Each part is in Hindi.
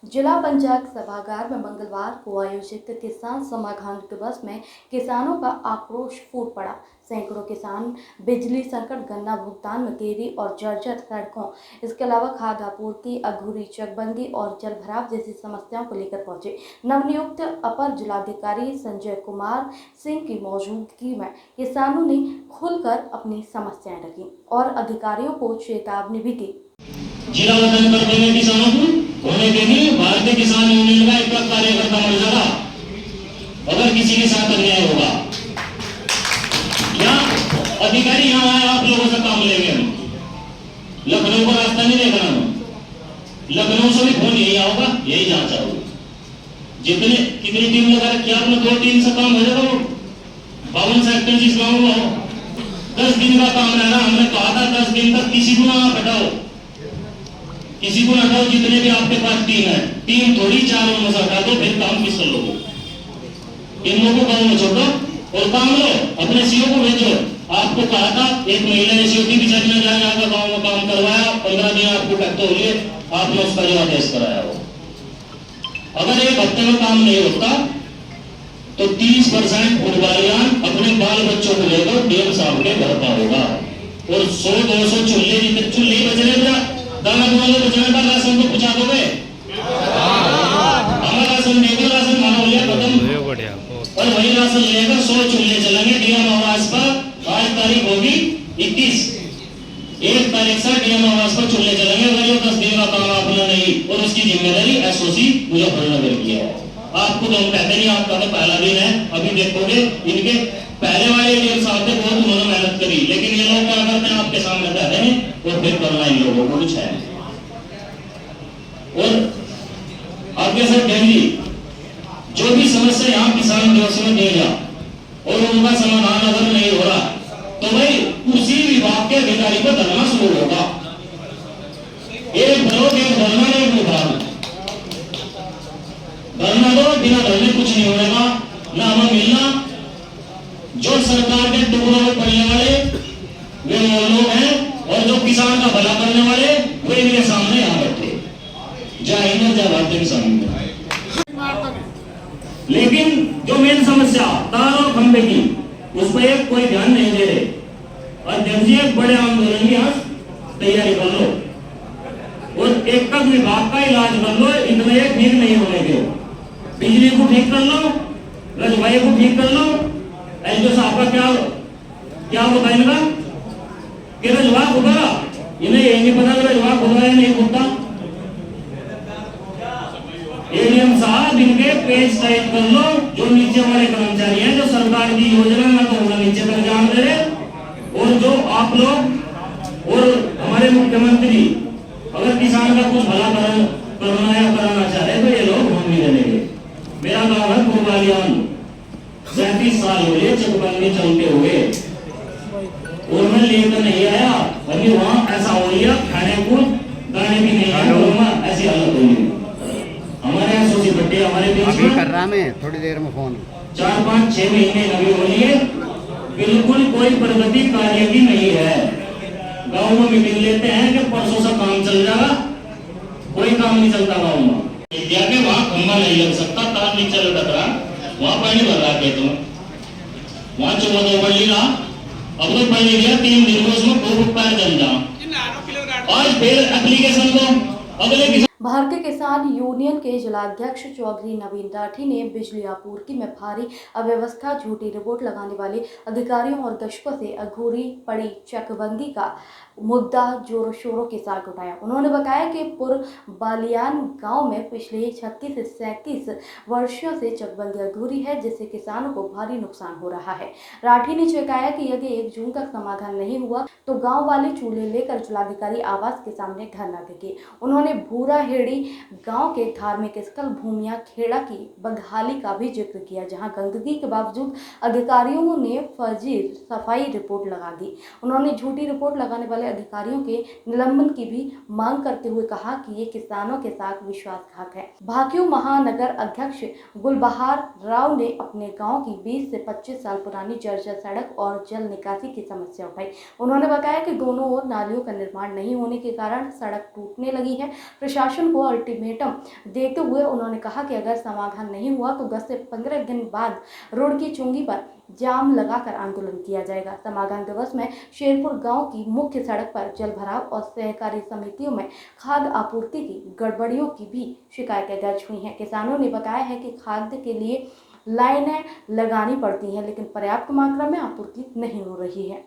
जिला पंचायत सभागार में मंगलवार को आयोजित किसान समाधान दिवस में किसानों का आक्रोश फूट पड़ा। सैकड़ों किसान बिजली संकट, गन्ना भुगतान में देरी और जर्जर सड़कों, इसके अलावा खाद्य आपूर्ति, अधूरी चकबंदी और जल भराव जैसी समस्याओं को लेकर पहुंचे। नवनियुक्त अपर जिलाधिकारी संजय कुमार सिंह की मौजूदगी में किसानों ने खुलकर अपनी समस्याएं रखी और अधिकारियों को चेतावनी भी दी। जिला वतन कर देंगे किसानों को होने देंगे। भारतीय किसान यूनियन का एक कार्यकर्ता मर जाएगा अगर किसी के साथ अन्याय होगा। क्या अधिकारी यहाँ आए आप लोगों से काम लेंगे? हम लखनऊ का रास्ता नहीं देखना, हम लखनऊ से भी फोन यही आओगा, यही जांच आओगे। जितने कितनी टीम लगा रखी आपने, 2-3 से काम हो जाएगा। वो 52 सेक्टर जिस गाँव में हो 10 दिन का काम रहना। हमने कहा था 10 दिन तक किसी को ना हटाओ, किसी को हटाओ। जितने भी आपके पास टीम है, टीम थोड़ी 4 में से हटा दो, फिर काम किस लोगों? इन लोगों को गाँव में छोड़ो और काम लो, अपने सीओ को भेजो। आपको कहा था एक महिला ने सीओ की विचार में जाएगा, गाँव में काम करवाया, 15 दिन आपको टैक्ट हो लिए, आपने उसका जो आदेश कराया हो। अगर एक हफ्ते में काम नहीं होता तो 30% फुटबालियान अपने बाल बच्चों को लेकर डेढ़ साहब के घर का होगा और 100-200 चूल्हे बचने दाना दुआले बचने का राशन को पूछा दोगे? हमारा राशन देगा, राशन माना हो गया खत्म। और वही राशन लेकर 100 चूल्हे चलेंगे। डीएम आवास पर आज तारीख होगी 21, 1 तारीख से डीएम आवास पर चूल्हे चलेंगे। वही 10 दिन का काम आपने नहीं और उसकी जिम्मेदारी एसओसी मुजफ्फरनगर की है। आपको तो हम कहते नहीं, आपका तो पहला दिन है। अभी देखोगे इनके पहले वाले डीएम साहब ने बहुत उन्होंने मेहनत करी, लेकिन ये लोग क्या करते हैं, आपके सामने कहते हैं और फिर करना इन लोगों को कुछ है। और आगे से डेली जो भी समस्या यहाँ किसान दिवस में देगा और उनका समाधान अगर नहीं हो रहा तो भाई उसी विभाग के अधिकारी को धरना शुरू होगा। एक विरोध, एक धरना, एक विभाग। धरना दो, बिना धरने कुछ नहीं होगा, ना हमें मिलना। जो सरकार के टुकड़ों में पड़ने वाले वे लोग हैं और जो किसान का भला करने वाले वे इनके सामने यहाँ बैठे। जय हिंद, जय भारतीय किसान यूनियन। लेकिन जो मेन समस्या तार और खंबे की, उस पर एक कोई ध्यान नहीं दे रहे। और जल्दी एक बड़े आंदोलन की यहाँ तैयारी कर लो और एक तक विभाग का इलाज कर लो। इतने एक ठीक नहीं होने के, बिजली को ठीक कर लो, रजवाई को ठीक कर लो। एसडीओ साहब का क्या होता है इनका कि रजवा खुदा, इन्हें ये नहीं पता कि रजवा खुदा है नहीं खुदा। एडीएम साहब इनके पेज टाइप कर लो। जो नीचे वाले कर्मचारी हैं, जो सरकार की योजना में तो नीचे तक जान दे रहे, और जो आप लोग और हमारे मुख्यमंत्री अगर किसान का कुछ भला करना या कराना चाह रहे तो ये लोग हम नहीं देंगे। मेरा गाँव है कुर्बालियान, 37 साल हो गए चकबंदी चलते हुए और मैं लेकर नहीं आया। अभी वहाँ ऐसा हो गया, खाने को गाने भी नहीं आया, ऐसी हालत हो गई। हमारे यहाँ सोची बट्टे हमारे बीच में कर रहा मैं थोड़ी देर में फोन 4-5-6 महीने अभी हो लिए, बिल्कुल कोई प्रगति कार्य की नहीं है। गाँव में मीटिंग लेते हैं कि परसों से काम चल जाएगा, कोई काम नहीं चलता गाँव में। विद्या के वहाँ खंबा नहीं लग सकता, तार नीचे लटक रहा, वहाँ पानी भर रहा है तो वहाँ 14 बढ़ रहा। अब तो पानी गया 3 दिन में, उसमें 2 पैर जल जाओ। आज फिर एप्लीकेशन को अगले भारतीय किसान यूनियन के जिलाध्यक्ष चौधरी नवीन राठी ने बिजली आपूर्ति में भारी अव्यवस्था, झूठी रिपोर्ट लगाने वाले अधिकारियों और दशकों से अधूरी पड़ी चकबंदी का मुद्दा जोरों शोरों के साथ उठाया। उन्होंने बताया कि पुरबालियान गांव में पिछले 36 से 37 वर्षों से चकबंदी अधूरी है, जिससे किसानों को भारी नुकसान हो रहा है। राठी ने चेताया कि यदि 1 जून तक समाधान नहीं हुआ तो गाँव वाले चूल्हे लेकर जिलाधिकारी आवास के सामने धरना देंगे। उन्होंने भूरा हेड़ी गांव के धार्मिक स्थल भूमिया खेड़ा की बदहाली का भी जिक्र किया, जहां गंदगी के बावजूद अधिकारियों ने फर्जी सफाई रिपोर्ट लगा दी। उन्होंने झूठी रिपोर्ट लगाने वाले अधिकारियों के निलंबन की भी मांग करते हुए कहा कि ये किसानों के साथ विश्वासघात है। भाकियू महानगर अध्यक्ष गुलबहार राव ने अपने गांव की 20 से 25 साल पुरानी जर्जर सड़क और जल निकासी की समस्या उठाई। उन्होंने बताया कि दोनों ओर नालियों का निर्माण नहीं होने के कारण सड़क टूटने लगी है। प्रशासन को अल्टीमेटम देते हुए उन्होंने कहा कि अगर समाधान नहीं हुआ तो 10 से 15 दिन बाद रोड की चुंगी पर जाम लगाकर आंदोलन किया जाएगा। समाधान दिवस में शेरपुर गांव की मुख्य सड़क पर जल भराव और सहकारी समितियों में खाद्य आपूर्ति की गड़बड़ियों की भी शिकायतें दर्ज हुई हैं। किसानों ने बताया है कि खाद्य के लिए लाइनें लगानी पड़ती हैं, लेकिन पर्याप्त मात्रा में आपूर्ति नहीं हो रही है।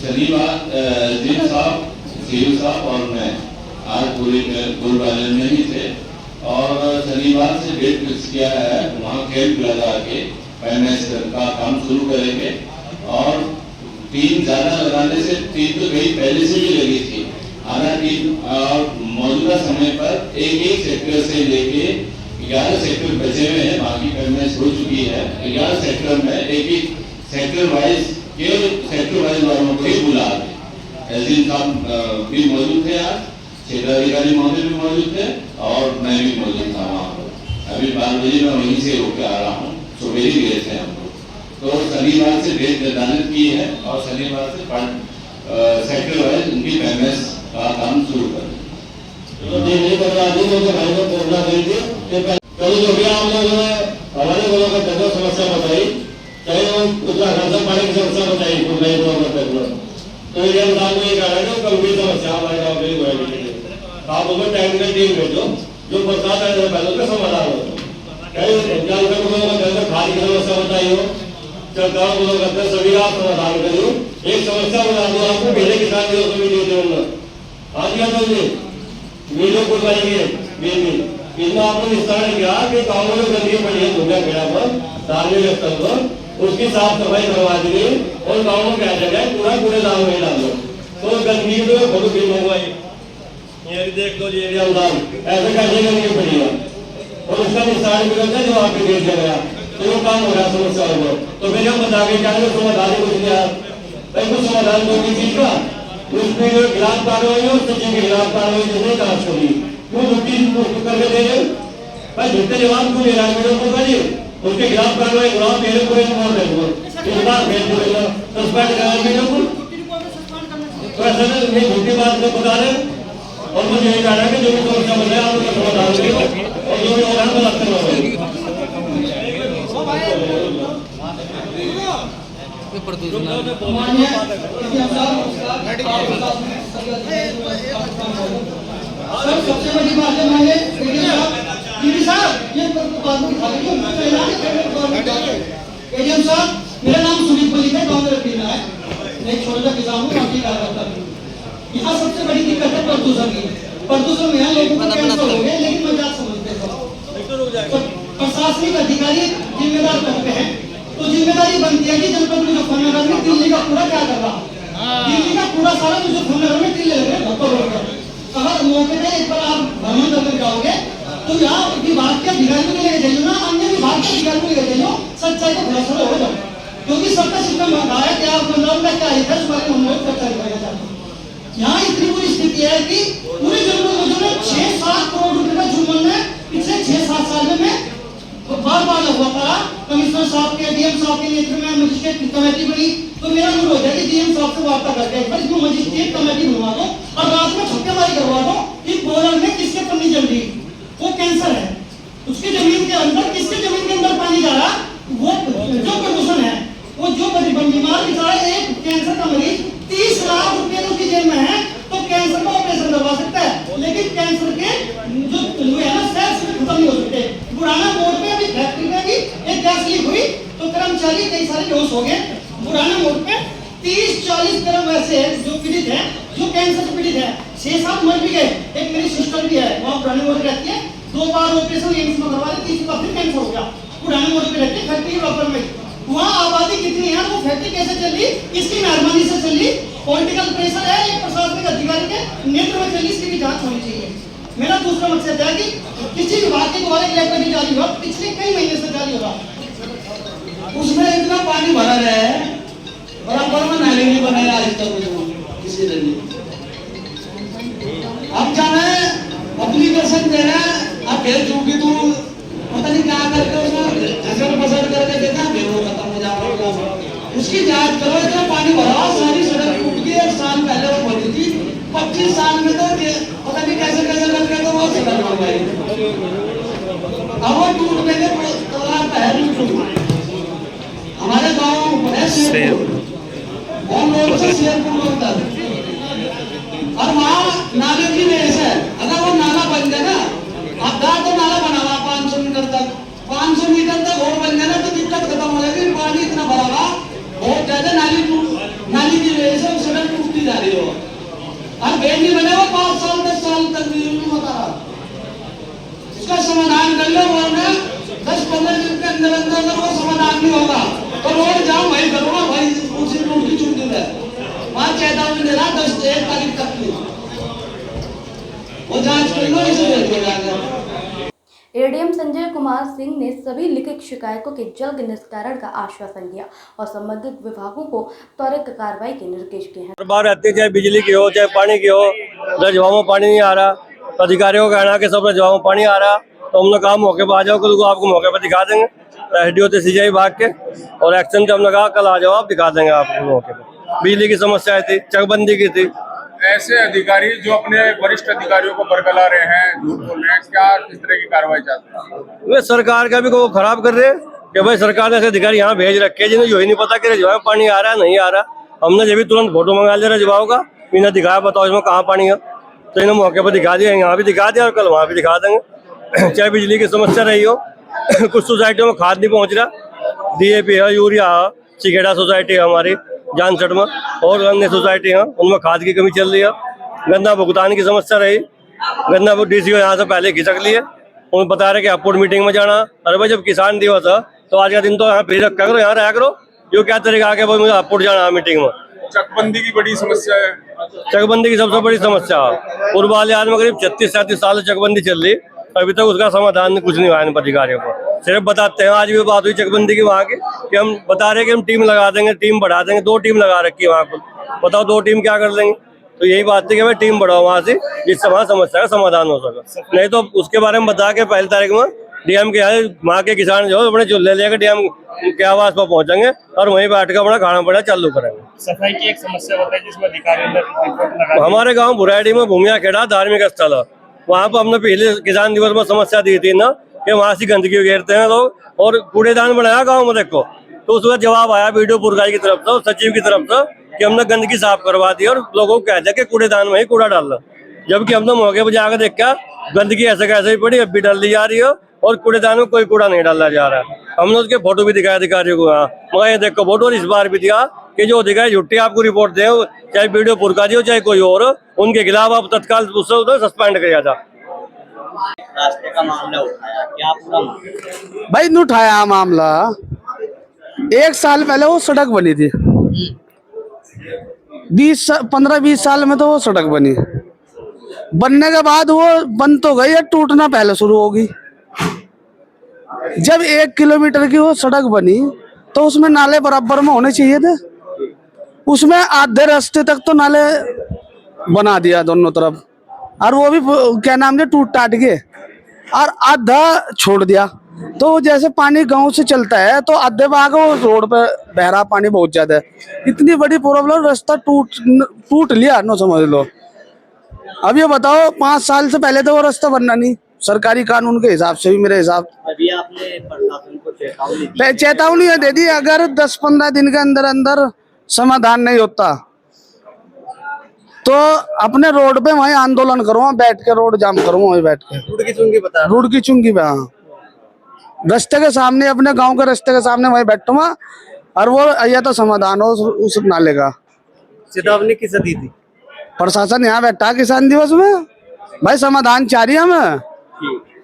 शनिवार जी साहब, सीयू साहब और मैं आज पूरे गुरुद्वारे में ही थे और शनिवार से डेट फिक्स किया है। वहाँ कैंप लगा के फाइनेंस का काम शुरू करेंगे और टीम ज्यादा लगाने से टीम तो कहीं पहले से भी लगी थी। आधा टीम और मौजूदा समय पर एक सेक्टर से लेके 11 सेक्टर बचे हुए हैं, बाकी फाइनेंस हो चुकी है। 11 सेक्टर में एक सेक्टर वाइज वालों को ही बुला एजिन साहब भी मौजूद थे, आज क्षेत्राधिकारी महोदय भी मौजूद थे और मैं भी मौजूद था वहाँ पर। अभी 12 बजे मैं वहीं से होकर आ रहा हूँ, सुबह ही गए थे हम लोग। तो शनिवार से डेट निर्धारित की है और शनिवार से सेक्टर वाइज उनकी फाइनेंस का काम शुरू कर हमारे लोगों का जगह समस्या बताई, चाहे वो राशन पानी की समस्या बताई, तो ये बता दो, ये कह रहे हैं गंभीर समस्या हमारे गाँव में। आप हमें टाइम का टीम भेजो, जो बरसात आने से पहले उसका समाधान हो। खाद की समस्या बताई हो, सरकार को करते हैं सभी का समाधान करो। एक समस्या बता दो आपको, मेरे किसान जो सभी देते आज क्या समझे वीडियो को बनाएंगे इसमें आपने विस्तार किया कि गाँव में गंदगी पड़ी है दुनिया खेड़ा पर धार्मिक स्थल पर, उसकी साफ सफाई करवा दी और गाँव में क्या जगह पूरा कूड़ेदान में डाल दो। तो गंदगी तो बहुत फिल्म होगा, ये देख लो, ये ऐसे कैसे गंदगी पड़ी है और उसका विस्तार भी करता है जो आपके देश गया तो वो काम हो रहा है समस्या हो। तो फिर हम बता के क्या समाधान कुछ नहीं है, कुछ समाधान दो चीज का उसमें जो खिलाफ कार्रवाई है उस सचिव के खिलाफ कार्रवाई जिसने जांच करी वो छुट्टी करके दे रहे भाई, झूठे जवाब क्यों ले रहा है मेरे को करिए, उसके खिलाफ कार्रवाई करो, मेरे पूरे इस बार सस्पेंड करा मेरे को। तो ऐसा नहीं झूठी बात को बता रहे और मुझे यही कहना है कि जो भी समस्या बन रहा है आप उसका समाधान करिए और जो भी हो रहा है मदद करवाइए। सबसे बड़ी बात है मैंने एडीएम साहब, मेरा नाम सुनील मलिक है, गाँव में रखीला है, मैं छोटा किसान हूँ, काफी कार्यकर्ता हूँ। यहाँ सबसे बड़ी दिक्कत है प्रदूषण की। प्रदूषण में लोगों को कैंसर हो गए, लेकिन मजाक समझते हैं। प्रशासनिक अधिकारी जिम्मेदार बनते हैं तो जिम्मेदारी बनती है कि जनपद मुजफ्फरनगर में दिल्ली का पूरा क्या कर रहा, दिल्ली का पूरा सारा मुजफ्फरनगर में दिल्ली लग रहे हैं। अगर मौके पे एक बार आप भ्रमण करके जाओगे तो यहाँ विभाग के अधिकारी को लेके जाइए ना, अन्य विभाग के अधिकारी को लेके जाइए, सच्चाई को खुलासा हो जाओ, क्योंकि सबका सिस्टम बढ़ा है कि आप पंजाब का क्या हित है इस बारे में हम लोग चर्चा करना चाहते हैं। यहाँ इतनी बुरी स्थिति है कि पूरे जनपद में 6-7 करोड़ रुपए का जुर्माना है पिछले 6-7 साल में बार हुआ था। कमिश्नर साहब के, डीएम साहब के नेतृत्व में मजिस्ट्रेट कमेटी बनी, तो मेरा अनुरोध है कि डीएम साहब से वार्ता करके एक बार इसमें मजिस्ट्रेट कमेटी बनवा दो और रात में छक्केमारी करवा दो कि बोरल में किसके पन्नी जल रही, वो कैंसर है, उसकी जमीन के अंदर, किसके जमीन के अंदर पानी जा रहा, वो जो प्रदूषण है, वो जो बीमार बेचारा एक कैंसर का मरीज 30 लाख रुपए उसकी जेब में है तो कैंसर का ऑपरेशन करवा सकता है, लेकिन कैंसर के जो है ना सेल्स खत्म नहीं हो सकते। पुराना मोड़ पे अभी फैक्ट्री में भी एक गैस लीक हुई तो कर्मचारी कई सारे बेहोश हो गए। पुराना मोड़ पे 30-40 कर्म ऐसे हैं जो पीड़ित है, जो कैंसर से पीड़ित है, 6-7 मर भी गए। एक मेरी सिस्टर भी है, वहाँ पुराने मोड़ पे रहती है, 2 बार ऑपरेशन एम्स में करवा ली, तीसरी बार फिर कैंसर हो गया। पुराने मोड़ पे रहती है, फैक्ट्री बराबर में। वहाँ आबादी कितनी है, वो फैक्ट्री कैसे चली, किसकी मेहरबानी से चली, पॉलिटिकल प्रेशर है, एक प्रशासनिक अधिकारी के नेतृत्व में चली, इसकी भी जांच होनी चाहिए। मेरा दूसरा मकसद है कि किसी विभाग के द्वारा इलेक्ट्रिक नहीं जारी हुआ, पिछले कई महीने से जारी होगा, उसमें इतना पानी भरा रहा है, बराबर में नाले नहीं बनाया आज तक किसी ने नहीं। अब जाना एप्लीकेशन देना, अब भेज दूंगी तू पता नहीं क्या करके उसमें अजर बसर करके देना, फिर वो खत्म हो जाएगा। उसकी जांच करो, इतना पानी भरा, सारी सड़क टूट गई। 1 साल पहले वो बनी थी, 25 साल में तो पता नहीं कैसे कैसे करके तो वो सड़क बन गई। अब वो टूटने के पहले हमारे गाँव है शेरपुर, और रोड से शेरपुर होता है, और वहाँ नाले की रेस है। अगर वो नाला बन जाए ना, अब तो नाला बना हुआ 500 मीटर तक, 500 मीटर तक और बन जाए ना तो दिक्कत खत्म हो जाएगी। पानी इतना भरा हुआ, बहुत ज्यादा नाली की वजह से सड़क टूटती जा रही हो, और बेड नहीं बने वो 5 साल 10 साल तक नहीं होता रहा। इसका समाधान कर लो, वरना 10-15 दिन के अंदर अंदर वो समाधान नहीं होगा तो रोड जाम वही करूंगा, वही उसी रोड की चुनती है। वहाँ चेतावनी दे रहा 1 तारीख तक की, वो जांच कर लो, इसे भेज दो जाकर। एडीएम संजय कुमार सिंह ने सभी लिखित शिकायतों के जल्द निस्तारण का आश्वासन दिया और संबंधित विभागों को त्वरित कार्रवाई के निर्देश दिए हैं। हर बार रहती है, चाहे बिजली की हो चाहे पानी की हो, रजवाओं में पानी नहीं आ रहा, अधिकारियों का कहना कि सब रजवाओं में पानी आ रहा, तो हम लोग कहा मौके पर आ जाओ, कल को आपको मौके पर दिखा देंगे। एसडीओ थे सीजीआई भाग के, और एक्शन से हमने कहा कल आ जाओ, आप दिखा देंगे आपको मौके पर। बिजली की समस्या थी, चकबंदी की थी। ऐसे अधिकारी जो अपने वरिष्ठ अधिकारियों को बरगला रहे हैं, झूठ बोल रहे हैं, क्या किस तरह की कार्रवाई चाहते हैं? वे सरकार का भी को खराब कर रहे हैं कि भाई सरकार ने ऐसे अधिकारी यहाँ भेज रखे जिन्हें जो ही नहीं पता कि रजवाओं में पानी आ रहा है नहीं आ रहा। हमने जब भी तुरंत फोटो मंगा लिया रजवाओं का, इन्हें दिखाया, बताओ इसमें कहाँ पानी है, तो इन्हें मौके पर दिखा दिया, यहाँ भी दिखा दिया और कल वहाँ भी दिखा देंगे। चाहे बिजली की समस्या रही हो, कुछ सोसाइटियों में खाद नहीं पहुँच रहा, DAP है, यूरिया है, चिकेड़ा सोसाइटी है हमारी जानसठ में, और अन्य सोसाइटी हैं उनमें खाद की कमी चल रही है। गन्ना भुगतान की समस्या रही, गन्ना DCO यहाँ से पहले खिसक लिए, उन्हें बता रहे कि अपोर्ट मीटिंग में जाना। अरे भाई जब किसान दिवस है तो आज का दिन तो यहाँ फ्री रखा करो, यहाँ रहा करो, जो क्या तरीका आके भाई मुझे अपोर्ट जाना मीटिंग में। चकबंदी की बड़ी समस्या है। चकबंदी की सबसे बड़ी समस्या है, पूर्वालियाद में करीब 36-37 साल से चकबंदी चल रही, अभी तक उसका समाधान कुछ नहीं हुआ इन अधिकारियों को। सिर्फ बताते हैं, आज भी बात हुई चकबंदी की वहाँ की, कि हम बता रहे कि हम टीम लगा देंगे, टीम बढ़ा देंगे, 2 टीम लगा रखी है वहाँ पर, बताओ 2 टीम क्या कर लेंगे। तो यही बात थी कि भाई टीम बढ़ाओ वहाँ से, जिससे वहाँ समस्या का समाधान हो सके। नहीं तो उसके बारे में बता के 1 तारीख में डीएम के यहाँ वहाँ के किसान जो अपने चूल्हे लेकर डीएम के आवास पर पहुंचेंगे और वहीं बैठ कर अपना खाना पड़ा चालू करेंगे। सफाई की एक समस्या बताई जिसमें अधिकारी हमारे गांव बुराड़ी में भूमिया खेड़ा धार्मिक स्थल है, वहाँ पर हमने पहले किसान दिवस में समस्या दी थी ना कि वहाँ से गंदगी घेरते हैं लोग, और कूड़ेदान बनाया गाँव में देखो, तो उसका जवाब आया वीडियो पुरगाई की तरफ से, सचिव की तरफ से, कि हमने गंदगी साफ करवा दी और लोगों को कह दिया कि कूड़ेदान में ही कूड़ा डालना, जबकि हमने मौके पर जाकर देखा गंदगी ऐसे कैसे ही पड़ी, अब भी डाल दी जा रही है और कूड़ेदान में कोई कूड़ा नहीं डाला जा रहा है। हमने उसके फोटो भी दिखाए अधिकारियों को, यहाँ मगर ये देखो फोटो, और इस बार भी दिया कि जो अधिकारी झुट्टी आपको रिपोर्ट दे, चाहे वीडियो पुरका हो चाहे कोई और, उनके खिलाफ आप तत्काल उससे सस्पेंड किया था। रास्ते का मामला उठाया, क्या पूरा मामला? भाई नहीं उठाया मामला, 1 साल पहले वो सड़क बनी थी, 15-20 साल में तो वो सड़क बनी, बनने के बाद वो बंद तो गई है, टूटना पहले शुरू होगी। जब 1 किलोमीटर की वो सड़क बनी तो उसमें नाले बराबर में होने चाहिए थे, उसमें आधे रास्ते तक तो नाले बना दिया दोनों तरफ, और वो भी क्या नाम है टूट टाट के, और आधा छोड़ दिया। तो जैसे पानी गांव से चलता है तो आधे भाग वो रोड पे बह रहा पानी बहुत ज्यादा है, इतनी बड़ी प्रॉब्लम, रास्ता टूट लिया नो समझ लो। अब ये बताओ 5 साल से पहले तो वो रास्ता बनना नहीं, सरकारी कानून के हिसाब से भी मेरे हिसाब। अभी आपने प्रशासन को चेतावनी दे दी, अगर 10-15 दिन के अंदर अंदर समाधान नहीं होता तो अपने रोड पे वहीं आंदोलन करूँगा, बैठ के रोड जाम करूँगा वहीं बैठ के, रोड की चुंगी पे, हाँ रास्ते के सामने, अपने गांव के रास्ते के सामने वहीं बैठूंगा, और वो या तो समाधान हो उस नाले का। चेतावनी किसे दी थी? प्रशासन यहाँ बैठा किसान दिवस में, भाई समाधान चाह रही है हमें।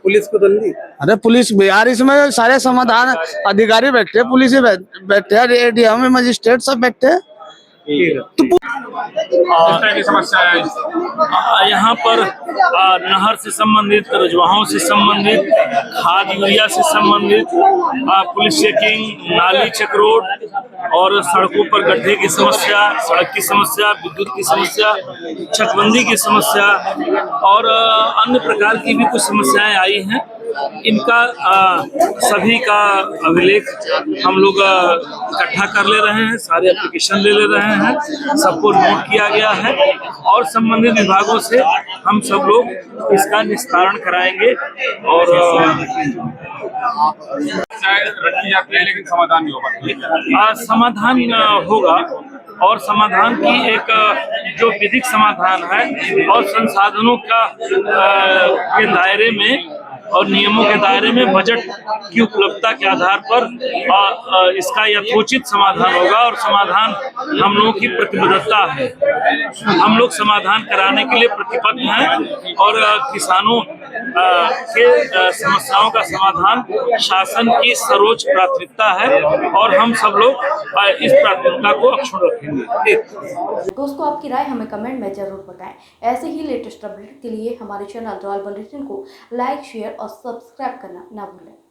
पुलिस को दल दी? अरे पुलिस बिहार, इसमें सारे समाधान अधिकारी बैठे, पुलिस बैठे, एडीएम मजिस्ट्रेट सब बैठे, किस तरह की समस्या है? यहाँ पर नहर से संबंधित, रजवाहों से संबंधित, खाद यूरिया से संबंधित, पुलिस चेकिंग, नाली चेक रोड और सड़कों पर गड्ढे की समस्या, सड़क की समस्या, विद्युत की समस्या, चकबंदी की समस्या और अन्य प्रकार की भी कुछ समस्याएं आई हैं। इनका सभी का अभिलेख हम लोग इकट्ठा कर ले रहे हैं, सारे एप्लीकेशन ले रहे हैं, सबको नोट किया गया है और संबंधित विभागों से हम सब लोग इसका निस्तारण कराएंगे और रखी जाती है लेकिन समाधान नहीं होगा। समाधान होगा और समाधान की एक जो विधिक समाधान है और संसाधनों का के दायरे में और नियमों के दायरे में बजट की उपलब्धता के आधार पर इसका यथोचित समाधान होगा और समाधान हम लोगों की प्रतिबद्धता है। हम लोग समाधान कराने के लिए प्रतिबद्ध हैं और किसानों के समस्याओं का समाधान शासन की सर्वोच्च प्राथमिकता है और हम सब लोग इस प्राथमिकता को अक्षुण्ण रखेंगे। दोस्तों, आपकी राय हमें कमेंट में जरूर बताएं। ऐसे ही लेटेस्ट अपडेट के लिए हमारे चैनल रॉयल बुलेटिन को लाइक, शेयर और सब्सक्राइब करना ना भूलें।